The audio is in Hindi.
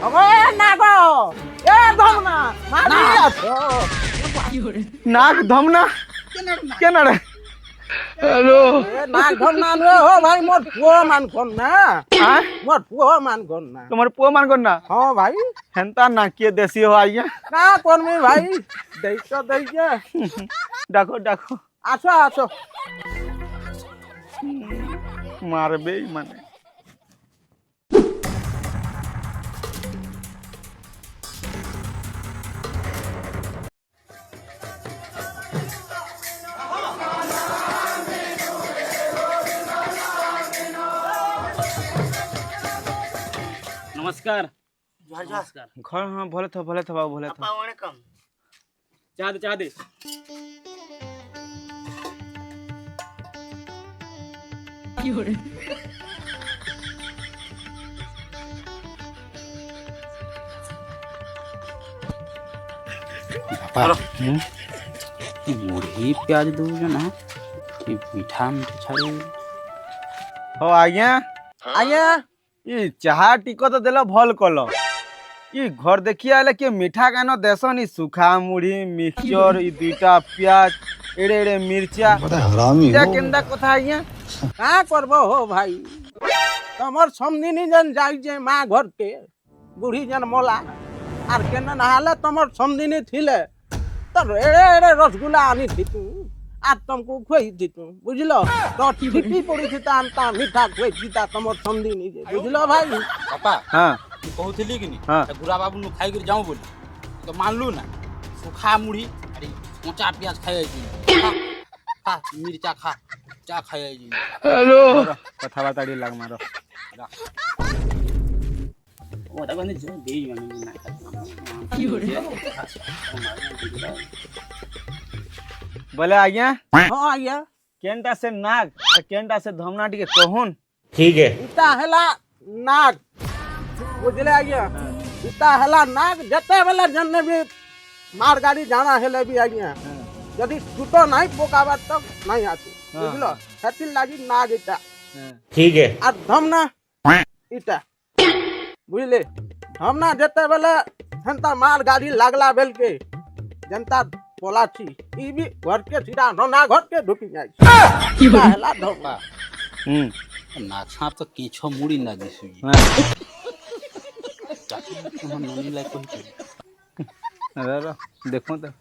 अबे नागो ए धमना मारी आछो नाक धमना केना रे हेलो ए नाग धमना रे हो भाई मोर पुओ मान कोन ना हां मोर पुओ मान कोन ना তোমার পুয়া মান করনা हां भाई হেনতা নাকিয়ে দেশি हो आइया ना कोन में भाई दैतो दैके ডাকো ডাকো आछो आछो মারবেই মানে नमस्कार नमस्कार ঘর হ্যাঁ ভলে থো বাবু ভলে থো वणकम चाह दे मुढ़ी प्याज दूज ना मीठा मीठा छाड़ी हो आज्ञा आया इ चाहा टिको तो देलो भल कलो इ घर देखि आले के मीठा कानो देसन इ सुखा मुढ़ी मिक्सचर इ दुईटा प्याज एड़े एड़े मिर्चा बड़ा हरामी हो केंदा कथा आज्ञा का करबो हो भाई तमर समदिनी जन जाई जे मां घर के बूढ़ी जन मोला आर केना नहाले तमर समदिनी थिले तो एड़े एड़े रसगुल्ला आनी थी तू आज तुमको खोई थी तू बुझलो तो ठीपी पड़ी थी ता मीठा खोई थी ता तमर समदिनी जे बुझलो भाई पापा हां कहूली कि हाँ। गुरा बाबू नु खाई कर जाऊं बोली तो मानलू ना सुखा मुढ़ी अरे मोचा प्याज खाए जी खा मिर्चा खा चा खाए जी हेलो कथा बताड़ी लाग मारो ओ तब ने जो दे माने बोले आज्ञा हां आया केनटा से नाग और केनटा से धमना टिके कहून इता हला नाग बुझले आया इता हला नाग जते बेले जन्ने भी मार गाड़ी जाना हेले भी आया यदि टूटो नहीं पोकाबा तक नहीं आती बुझलो हतिल लागी नाग इता ठीक है আর ধমনা ইটা বুঝলে ধমনা যেতে বেলে হেনতা মাল গাড়ি লাগলা বেলকে जनता পলাছি ইবি ঘরকে সিধা ননা ঘরকে ঢুকি যাই কি হেলা ধমনা ना छाप तो केछो मुड़ी ना दिसु हाँ। हम ननी लाइक कोई अरे देखो तो